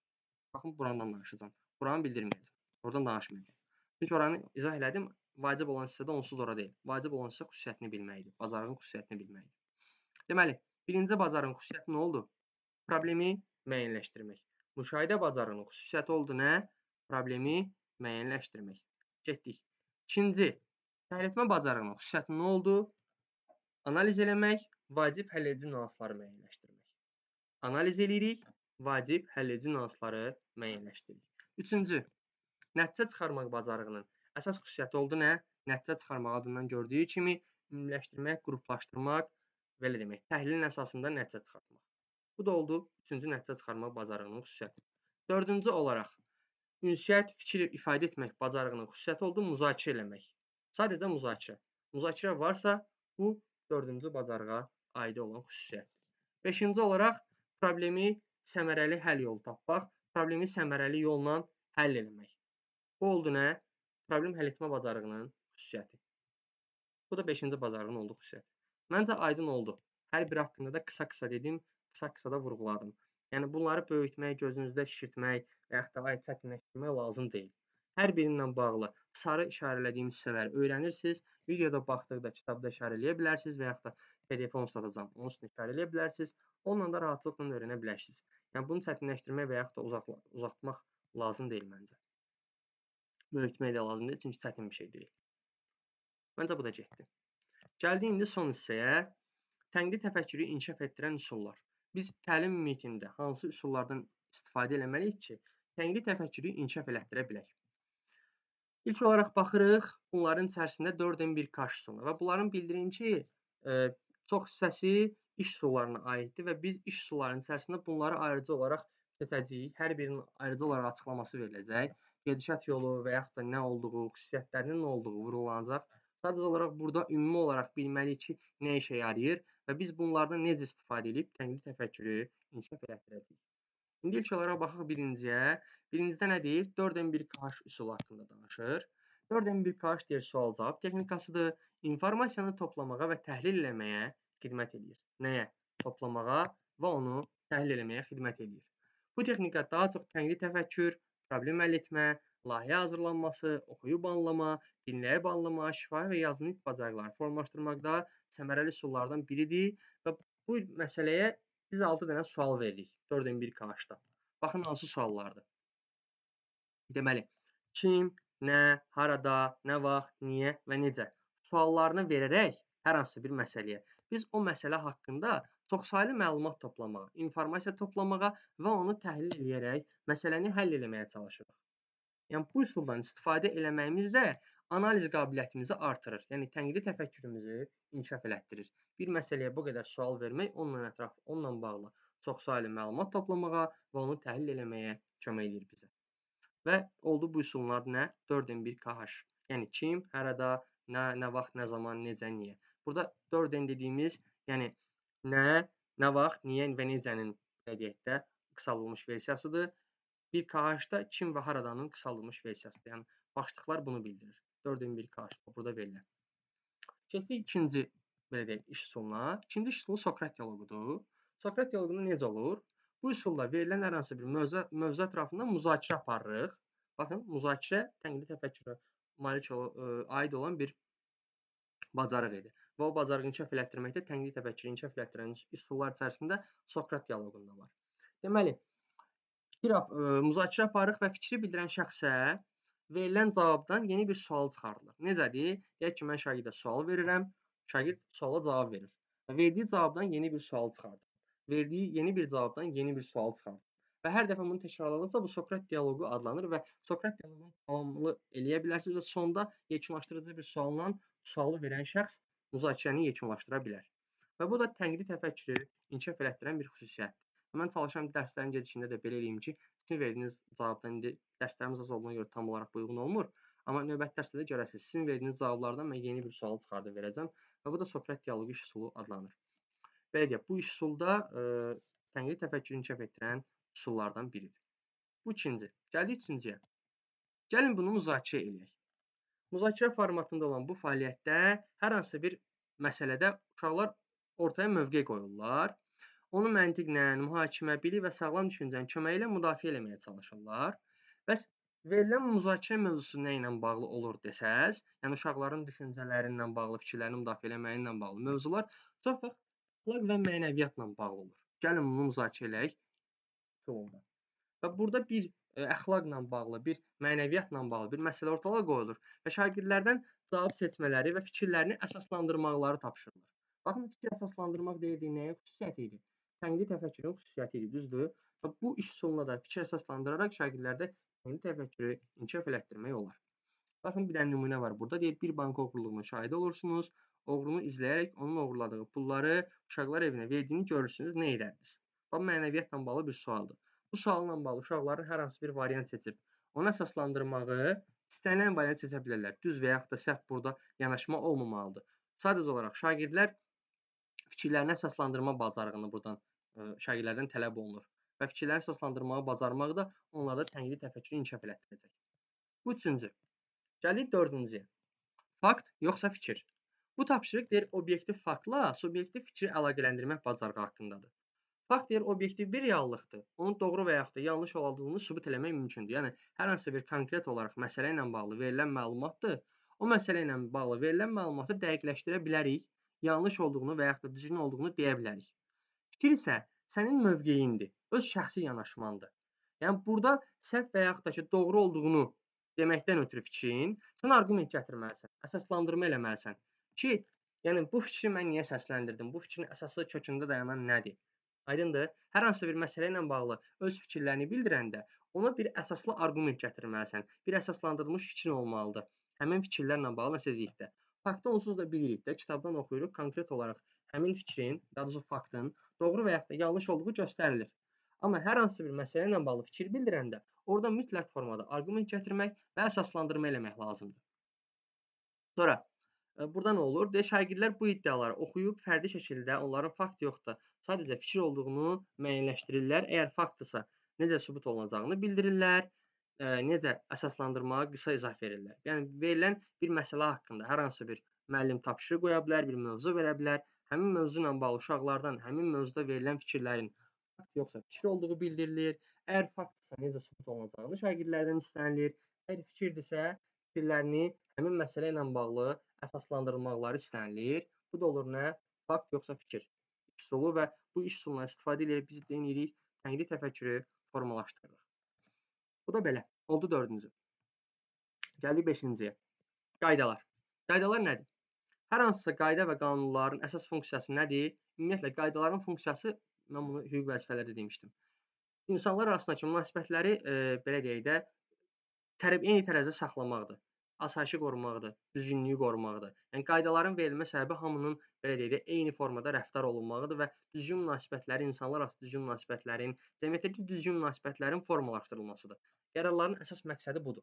Baxın, buradan danışacağam. Buranı bildirməyəcəm. Oradan danışmayacağam. Çünki oranı izah elədim. Vacib olan hissə də onsuz ora deyil. Vacib olan hissə xüsusiyyətini bilməkdir. Bacarığın xüsusiyyətini bilməkdir. Deməli, birinci bacarığın xüsusiyyəti nə oldu? Problemi müəyyənləşdirmək. Müşahidə bacarığının xüsusiyyəti oldu nə? Problemi müəyyənləşdirmək. Getdik. İkinci, təhlil etmə bacarığının xüsusiyyəti nə oldu? Analiz eləmək, vacib həlledici nüansları müəyyənləşdirmək. Analiz eləyirik, vacib həlledici nüansları müəyyənləşdiririk. Üçüncü, nəticə çıxarmaq bacarığının əsas xüsusiyyəti oldu nə? Nəticə çıxarmaq adından gördüyü kimi ümumiləşdirmək, qruplaşdırmaq, belə demək, təhlilin əsasında nəticə çıxartmaq. Bu da oldu üçüncü nəticə çıxarmaq bacarığının xüsusiyyəti. Dördüncü olaraq, ünsiyyət, fikir ifadə etmək bacarığının xüsusiyyəti oldu müzakirə eləmək. Sadəcə müzakirə. Müzakirə varsa, bu dördüncü bacarığa aid olan xüsusiyyətdir. Beşinci olaraq, problemi səmərəli həll yolu tapmaq, problemi səmərəli yolla həll eləmək. Bu oldu nə? Problem həll etmə bacarığının xüsusiyyəti. Bu da beşinci bacarığın olduğu xüsusiyyəti. Məncə aydın oldu. Hər biri haqqında da qısa-qısa dedim, qısa-qısa da vurğuladım. Yəni bunları böyütmək, gözünüzdə şişirtmək və yaxud da çətinləşdirmək lazım deyil. Hər biri ilə bağlı sarı işarələdiyim hissələri öyrənirsiniz. Videoda baxdıqda kitabda işarə eləyə bilərsiniz və yaxud da PDF-on satacağam, onun üstünə işarə eləyə bilərsiniz. Onunla da rahatlıqla öyrənə bilərsiniz. Yəni bunu çətinləşdirmək və yaxud da uzatmaq lazım deyil məncə. Böyütmək də lazım deyil, çünki çətin bir şey deyil. Məncə bu da getdi. Gəldik indi son hissəyə. Tənqidi təfəkkürü inkişaf etdirən üsullar. Biz təlim mühitində hansı üsullardan istifadə eləməliyik ki, tənqidi təfəkkürü inkişaf elətdirə bilək? İlk olaraq baxırıq, bunların içərisində 4M1K üsuluna və bunların bildirim ki, çox hissəsi iş üsullarına aiddir və biz iş üsullarının içərisində bunları ayrıca olaraq keçəcəyik. Hər birinin ayrıca olaraq açıqlaması veriləcək. Gedişat yolu və yaxud da nə olduğu, xüsusiyyətlərinin nə olduğu vurğulanacaq. Sadəcə olaraq burada ümumi olaraq bilməliyik ki, nə işə yarayır və biz bunlardan necə istifadə edib tənqidi təfəkkürü inkişaf elətdirəcəyik. İndi ilk olaraq baxaq birinciyə. Birincidə nə deyir? 4M1KH üsulu haqqında danışır. 4M1KH deyir sual-cavab texnikasıdır. İnformasiyanı toplamağa və təhlil eləməyə xidmət edir. Nəyə? Toplamağa və onu təhlil eləməyə xidmət edir. Bu texnika daha çox tənqidi təfəkkür, problem həll etmə, layihə hazırlanması, oxuyub anlama, dinləyib anlama, şifahi və yazılı nitq bacarıqları formalaşdırmaqda səmərəli üsullardan biridir və bu məsələyə biz 6 dənə sual veririk 4M1KH-da. Baxın hansı suallardır. Deməli, kim, nə, harada, nə vaxt, niyə və necə suallarını verərək hər hansı bir məsələyə biz o məsələ haqqında çoxsaylı məlumat toplamağa, informasiya toplamağa və onu təhlil edərək məsələni həll etməyə çalışırıq. Yəni bu üsuldan istifadə eləməyimiz də analiz qabiliyyətimizi artırır. Yəni tənqidi təfəkkürümüzü inkişaf elətdirir. Bir məsələyə bu qədər sual vermək onunla bağlı çoxsaylı məlumat toplamağa və onu təhlil etməyə kömək edir bizə. Və oldu bu üsulun adı nə? 4N1 KH. Yəni kim, harada, nə vaxt, nə zaman, necə, niyə. Burada 4N dediyimiz, yəni nə vaxt, niyə və necənin deyək də qısaldılmış versiyasıdır. Bir KH-da kim və haradanın qısaldılmış versiyasıdır. Yəni başlıqlar bunu bildirir. 4N1 KH burada verilən. Keçdik ikinci belə deyək iş üsuluna. İkinci iş üsulu Sokrat dialoqudur. Sokrat dialoqunda necə olur? Bu üsulla verilən hər hansı bir mövzu ətrafında müzakirə aparırıq. Baxın, müzakirə tənqidi təfəkkürə aid olan bir bacarıq idi. Və o bacarığı inkişaf elətdirməkdə tənqidi təfəkkürü inkişaf elətdirən üsullar içərisində Sokrat dialoqunda var. Deməli, müzakirə aparırıq və fikri bildirən şəxsə verilən cavabdan yeni bir sual çıxardılır. Necədir? Deyək ki, mən şagirdə sual verirəm, şagird suala cavab verir. Verdiyi cavabdan yeni bir sual çıxardır. Verdiyi yeni bir cavabdan yeni bir sual çıxardır. Və hər dəfə bunu təkrarlanırsa bu Sokrat dialoqu adlanır və Sokrat dialoqunu tamamlı eləyə bilərsiniz və sonda yekunlaşdırıcı bir sualla sualı verən şəxs müzakirəni yekunlaşdıra bilər. Və bu da tənqidi təfəkkürü inkişaf elətdirən bir xüsusiyyətdir. Mən çalışan dərslərin gedişində də belə eləyim ki, sizin verdiyiniz cavabdan indi dərslərimiz az olduğuna görə tam olaraq bu uyğun olmur. Amma növbəti dərsdə də görəsiniz. Sizin verdiyiniz cavablardan mən yeni bir sual çıxardıb verəcəm və bu da Sokrat dialoqu iş üsulu adlanır. Belə deyək, bu iş üsulda tənqidi təfəkkürü inkişaf etdirən üsullardan biridir. Bu ikinci. Gəldik üçüncüyə. Gəlin bunu müzakirə eləyək. Müzakirə formatında olan bu fəaliyyətdə hər hansı bir məsələdə uşaqlar ortaya mövqe qoyurlar. Onu məntiqlə, mühakimə, bilik və sağlam düşüncənin köməyi ilə müdafiə etməyə çalışırlar. Bəs verilən müzakirə mövzusu nə ilə bağlı olur desəz, yəni uşaqların düşüncələri bağlı, fikirlərini müdafiə etməyi ilə bağlı mövzular çox vaxt əxlaq və mənəviyyatla bağlı olur. Gəlin bunu müzakirə eləyək üsulunda. Və burada bir əxlaqla bağlı, bir mənəviyyatla bağlı bir məsələ ortalığa qoyulur və şagirdlərdən cavab seçmələri və fikirlərini əsaslandırmaqları tapşırılır. Baxın, fikir əsaslandırmaq deyildiyi nəyə xüsusiyyəti idi? Tənqidi təfəkkürün xüsusiyyəti idi, düzdür? Və bu iş üsuluna da fikir əsaslandıraraq şagirdlərdə tənqidi təfəkkürü inkişaf elətdirmək olar. Baxın, bir dənə nümunə var burada. Deyir, bir banka oğurluğunun şahidi olursunuz. Oğrunu izləyərək onun oğurladığı pulları uşaqlar evinə verdiyini görürsünüz, nə edərdiniz? Bu mənəviyyatla bağlı bir sualdır. Bu sualla bağlı uşaqların hər hansı bir variant seçib, onu əsaslandırmağı istənilən variant seçə bilərlər. Düz və yaxud da səhv burada yanaşma olmamalıdır. Sadəcə olaraq şagirdlər fikirlərini əsaslandırma bacarığını buradan şagirdlərdən tələb olunur. Və fikirlərini əsaslandırmağı bacarmağı da onlarda tənqidi təfəkkürü inkişaf elətdirəcək. Bu üçüncü. Gəlik dördüncüyə. Fakt yoxsa fikir? Bu tapşırıq deyir, obyektiv faktla subyektiv fikri əlaqələndirmək bacarığı haqqındadır. Fakt deyir, obyektiv bir reallıqdır. Onun doğru və yaxud da yanlış olduğunu sübut eləmək mümkündür. Yəni, hər hansı bir konkret olaraq məsələ ilə bağlı verilən məlumatdır. O məsələ ilə bağlı verilən məlumatı dəqiqləşdirə bilərik. Yanlış olduğunu və yaxud da düzgün olduğunu deyə bilərik. Fikir isə sənin mövqeyindir, öz şəxsi yanaşmandır. Yəni, burada səhv və yaxud da ki, doğru olduğunu deməkdən ötürü fikrin, sən arqument gətirməlisən, əsaslandırma eləməlisən ki, yəni bu fikri mən niyə səsləndirdim, bu fikrin əsası kökündə dayanan nədir? Aydındır? Hər hansı bir məsələ ilə bağlı öz fikirlərini bildirəndə ona bir əsaslı arqument gətirməlisən, bir əsaslandırılmış fikrin olmalıdır. Həmin fikirlərlə bağlı nəsə dedikdə. Faktı onsuz da bilirik də, kitabdan oxuyuruq, konkret olaraq həmin fikrin, daha doğrusu faktın doğru və yaxud da yanlış olduğu göstərilir. Amma hər hansı bir məsələ ilə bağlı fikir bildirəndə orada mütləq formada arqument gətirmək və əsaslandırma eləmək lazımdır. Sonra, burada nə olur? Şagirdlər bu iddiaları oxuyub fərdi şəkildə onların fakt yox da sadəcə fikir olduğunu müəyyənləşdirirlər. Əgər faktdırsa, necə sübut olunacağını bildirirlər, necə əsaslandırmağa qısa izah verirlər. Yəni, verilən bir məsələ haqqında hər hansı bir müəllim tapşırıq qoya bilər, bir mövzu verə bilər. Həmin mövzu ilə bağlı uşaqlardan həmin mövzuda verilən fikirlərin fakt yoxsa fikir olduğu bildirilir. Əgər faktdırsa, necə sübut olunacağını şagirdlərdən istənilir. Əgər fikirdirsə, fikirlərini həmin məsələ ilə bağlı əsaslandırılmaqları istənilir. Bu da olur nə? Fakt yoxsa fikir üsulu və bu iş üsulundan istifadə edərək biz deyirik, tənqidi təfəkkürü formalaşdırırıq. Bu da belə. Oldu 4-cü. Gəldik 5-ciyə. Qaydalar. Qaydalar nədir? Hər hansısa qayda və qanunların əsas funksiyası nədir? Ümumiyyətlə, qaydaların funksiyası, mən bunu hüquq vəzifələrdə demişdim. İnsanlar arasındakı münasibətləri, belə deyək də, eyni tərəzidə saxlamaqdır. Asayişi qorumaqdır, düzgünlüyü qorumaqdır. Yəni qaydaların verilmə səbəbi hamının belə deyək də eyni formada rəftar olunmağıdır və düzgün münasibətləri, insanlar arası düzgün münasibətlərin, cəmiyyətdəki düzgün münasibətlərin formalaşdırılmasıdır. Qərarların əsas məqsədi budur.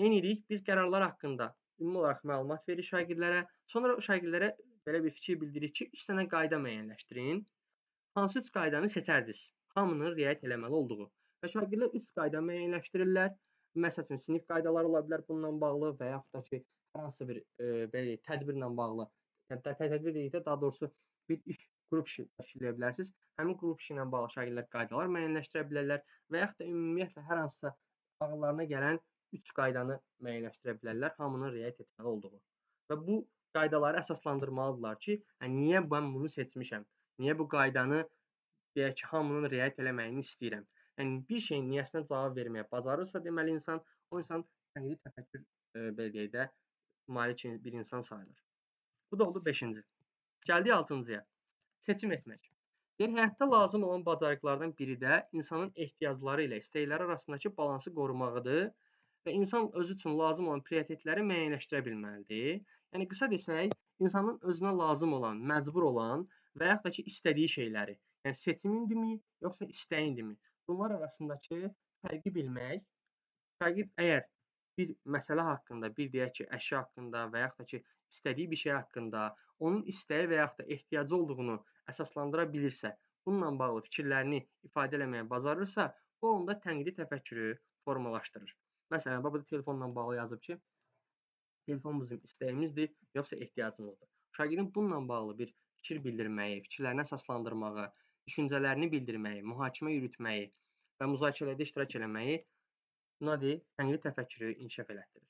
Nə edirik? Biz qərarlar haqqında ümumi olaraq məlumat veririk şagirdlərə. Sonra o şagirdlərə belə bir fikir bildiririk ki, 3 dənə qayda müəyyənləşdirin. Hansı 3 qaydanı seçərdiniz? Hamının riayət eləməli olduğu. Və şagirdlər 3 qayda müəyyənləşdirirlər. Məsəl üçün, sinif qaydaları ola bilər bununla bağlı və yaxud da ki, hər hansı bir belə deyək, tədbirlə bağlı. Yəni tədbir dedikdə daha doğrusu bir iş qrup işi təşkil edə bilərsiniz. Həmin qrup işi ilə bağlı şagirdlər qaydalar müəyyənləşdirə bilərlər və yaxud da ümumiyyətlə hər hansısa ağıllarına gələn 3 qaydanı müəyyənləşdirə bilərlər, hamının riayət etməli olduğu. Və bu qaydaları əsaslandırmalıdırlar ki, niyə mən bunu seçmişəm? Niyə bu qaydanı deyək ki, hamının riayət eləməyini istəyirəm? Yəni bir şeyin niyəsinə cavab verməyə bacarırsa, deməli insan o insan tənqidi təfəkkür belə deyək də malik bir insan sayılır. Bu da oldu 5-ci. Gəldik 6-cıya. Seçim etmək. Deyir, həyatda lazım olan bacarıqlardan biri də insanın ehtiyacları ilə istəkləri arasındakı balansı qorumağıdır və insan özü üçün lazım olan prioritetləri müəyyənləşdirə bilməlidir. Yəni qısa desək, insanın özünə lazım olan, məcbur olan və yaxud da ki, istədiyi şeyləri, yəni seçimindirmi, yoxsa istəyindirmi? Bunlar arasındakı fərqi bilmək, şagird əgər bir məsələ haqqında, bir deyək ki, əşya haqqında və yaxud da ki, istədiyi bir şey haqqında onun istəyi və yaxud da ehtiyacı olduğunu əsaslandıra bilirsə, bununla bağlı fikirlərini ifadə eləməyə bacarırsa, bu onda tənqidi təfəkkürü formalaşdırır. Məsələn, burada telefonla bağlı yazıb ki, telefon bizim istəyimizdir, yoxsa ehtiyacımızdır. Şagirdin bununla bağlı bir fikir bildirməyi, fikirlərini əsaslandırmağı, düşüncələrini bildirməyi, mühakimə yürütməyi və müzakirədə iştirak eləməyi nədir? Tənqidi təfəkkürü inkişaf elətdirir.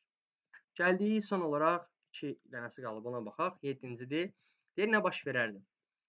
Gəldik son olaraq 2 dənəsi qalıb, ona baxaq. 7-cidir. Deyir, nə baş verərdi?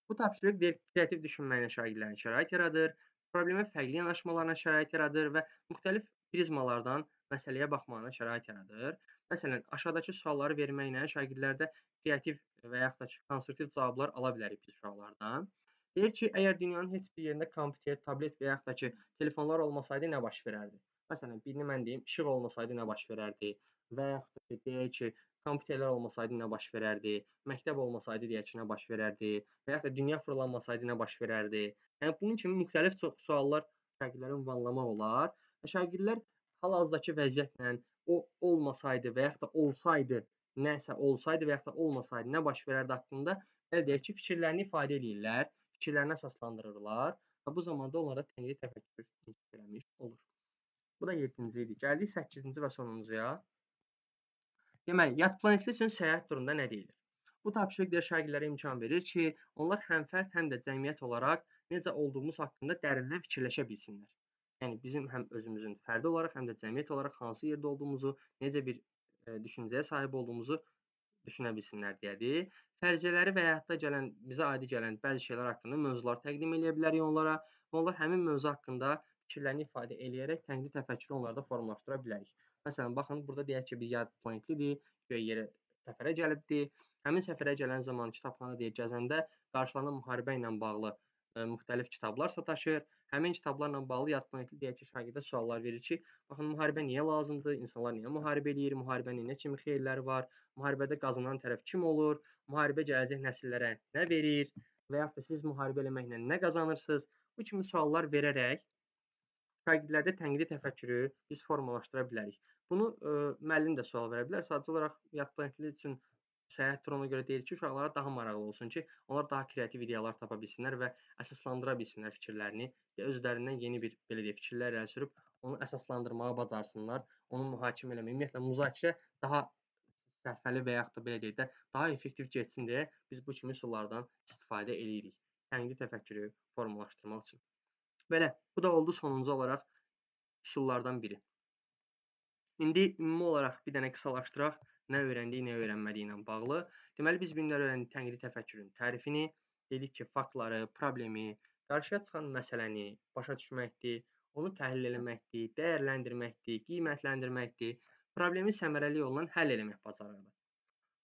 Bu tapşırıq deyir, kreativ düşünməyinə şagirdlərin şərait yaradır, problemə fərqli yanaşmalarına şərait yaradır və müxtəlif prizmalardan məsələyə baxmağına şərait yaradır. Məsələn, aşağıdakı sualları verməklə şagirdlərdə kreativ və yaxud da ki, konstruktiv cavablar ala bilərik biz uşaqlardan. Deyir ki, əgər dünyanın heç bir yerində kompüter, tablet və yaxud da ki, telefonlar olmasaydı nə baş verərdi? Məsələn, birini mən deyim, işıq olmasaydı nə baş verərdi? Və yaxud da ki, deyək ki, kompüterlər olmasaydı nə baş verərdi? Məktəb olmasaydı deyək ki, nə baş verərdi? Və yaxud da dünya fırlanmasaydı nə baş verərdi? Yəni bunun kimi müxtəlif çox suallar şagirdlərə ünvanlamaq olar. Və şagirdlər hal-hazırdakı vəziyyətlə o olmasaydı və yaxud da olsaydı, nəsə olsaydı və yaxud da olmasaydı nə baş verərdi haqqında belə deyək ki, fikirlərini ifadə edirlər, fikirlərini əsaslandırırlar və bu zamanda onlara tənqidi təfəkkür inkişaf eləmiş olur. Bu da 7-ci idi. Gəldik 8-ci və sonuncuya. Deməli, yad planetlər üçün səyahət turunda nə deyilir? Bu tapşırıq deyir şagirdlərə imkan verir ki, onlar həm fərd, həm də cəmiyyət olaraq necə olduğumuz haqqında dərindən fikirləşə bilsinlər. Yəni bizim həm özümüzün fərdi olaraq, həm də cəmiyyət olaraq hansı yerdə olduğumuzu, necə bir düşüncəyə sahib olduğumuzu düşünə bilsinlər deyədir. Fərziyyələri və həyatda gələn, bizə adi gələn bəzi şeylər haqqında mövzular təqdim edə bilərik onlara və onlar həmin mövzu haqqında fikirlərini ifadə eləyərək tənqidi təfəkkürü onlarda formalaşdıra bilərik. Məsələn, baxın, burada deyək ki, bir yad planetlidir, göy yerə səfərə gəlibdir. Həmin səfərə gələn zaman kitabxana deyək gəzəndə qarşılanan müharibə ilə bağlı müxtəlif kitablar sataşır. Həmin kitablarla bağlı yad planetli deyək ki, şagirdə suallar verir ki, baxın, müharibə niyə lazımdır? İnsanlar niyə müharibə eləyir? Müharibənin nə kimi xeyirləri var? Müharibədə qazanan tərəf kim olur? Müharibə gələcək nəsillərə nə verir? Və yaxud da siz müharibə eləməklə nə qazanırsınız? Bu kimi suallar verərək şagirdlərdə tənqidi təfəkkürü biz formalaşdıra bilərik. Bunu müəllim də sual verə bilər. Sadəcə olaraq yad planetli üçün səyahət turu ona görə deyir ki, uşaqlara daha maraqlı olsun ki, onlar daha kreativ ideyalar tapa bilsinlər və əsaslandıra bilsinlər fikirlərini və özlərindən yeni bir belə deyək fikirlər irəli sürüb onu əsaslandırmağı bacarsınlar, onu mühakimə eləməyi, ümumiyyətlə müzakirə daha sərfəli və yaxud da belə deyək də daha effektiv keçsin deyə biz bu kimi üsullardan istifadə edirik. Tənqidi təfəkkürü formalaşdırmaq üçün. Belə, bu da oldu sonuncu olaraq üsullardan biri. İndi ümumi olaraq bir dənə qısalaşdıraq nə öyrəndik, nə öyrənmədik ilə bağlı. Deməli, biz bu günlər öyrəndik tənqidi təfəkkürün tərifini, dedik ki, faktları, problemi, qarşıya çıxan məsələni başa düşməkdir, onu təhlil eləməkdir, dəyərləndirməkdir, qiymətləndirməkdir, problemi səmərəli yolla həll eləmək bacarığıdır.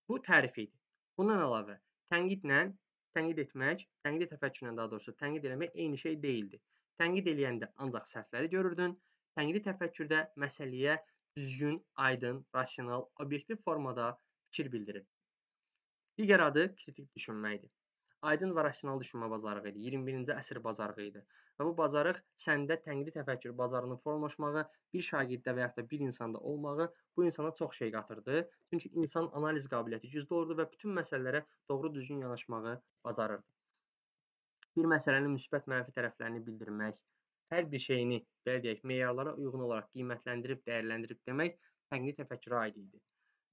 Bu tərif idi. Bundan əlavə, tənqid etmək, tənqidi təfəkkürlə daha doğrusu tənqid eləmək eyni şey deyildi. Tənqid eləyəndə ancaq səhvləri görürdün. Tənqidi təfəkkürdə məsələyə düzgün, aydın, rasional, obyektiv formada fikir bildirir. Digər adı kritik düşünməkdir. Aydın və rasional düşünmə bacarığı idi. 21-ci əsr bacarığı idi. Və bu bacarıq səndə tənqidi təfəkkür bacarığının formalaşmağı, bir şagirddə və yaxud da bir insanda olmağı bu insana çox şey qatırdı. Çünki insan analiz qabiliyyəti güclü olurdu və bütün məsələlərə doğru düzgün yanaşmağı bacarırdı. Bir məsələnin müsbət mənfi tərəflərini bildirmək, hər bir şeyini, belə deyək, meyarlara uyğun olaraq qiymətləndirib, dəyərləndirib demək tənqidi təfəkkürə aid idi.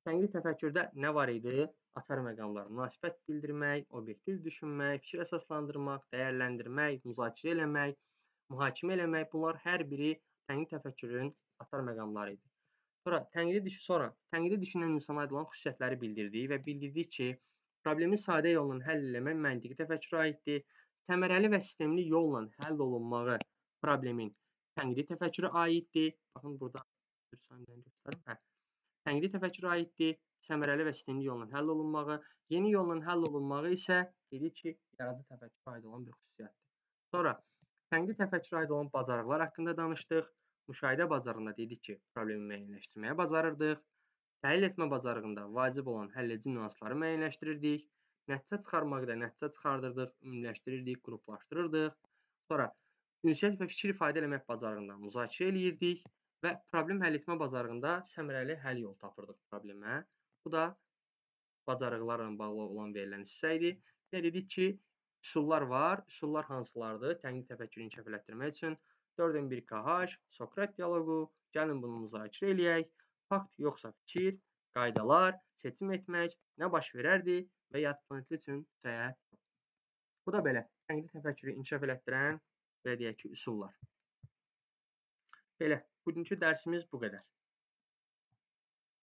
Tənqidi təfəkkürdə nə var idi? Atar məqamlar, münasibət bildirmək, obyektiv düşünmək, fikir əsaslandırmaq, dəyərləndirmək, müzakirə eləmək, mühakimə eləmək, bunlar hər biri tənqidi təfəkkürün atar məqamları idi. Sonra tənqidi düşünən insana aid olan xüsusiyyətləri bildirdik və bildirdik ki, problemi sadə yolla həll eləmək məntiqi təfəkkürə aiddir. Səmərəli və sistemli yolla həll olunmağı problemin tənqidi təfəkkürə aiddir. Baxın, burada bir saniyə göstərim. Tənqidi təfəkkürə aiddir. Səmərəli və sistemli yolla həll olunmağı, yeni yolla həll olunmağı isə dedik ki, yaradıcı təfəkkürə aid olan bir xüsusiyyətdir. Sonra tənqidi təfəkkürə aid olan bacarıqlar haqqında danışdıq. Müşahidə bacarığında dedik ki, problemi müəyyənləşdirməyə bacarırdıq. Təhlil etmə bacarığında vacib olan həlledici nüansları müəyyənləşdirirdik. Nəticə çıxarmaqda nəticə çıxardırdıq, ümumiləşdirirdik, qruplaşdırırdıq. Sonra ünsiyyət və fikir ifadə eləmək bacarığında müzakirə eləyirdik və problem həll etmə bacarığında səmərəli həll yolu tapırdıq problemə. Bu da bacarıqlarla bağlı olan verilən hissə idi. Və dedik ki, üsullar var. Üsullar hansılardır? Tənqidi təfəkkürü inkişaf elətdirmək üçün 4-1KH, Sokrat dialoqu, gəlin bunu müzakirə eləyək. Fakt yoxsa fikir, qaydalar, seçim etmək, nə baş verərdi və yad planetli üçün səyahət. Bu da belə tənqidi təfəkkürü inkişaf elətdirən, belə deyək ki, üsullar. Belə, bugünkü dərsimiz bu qədər.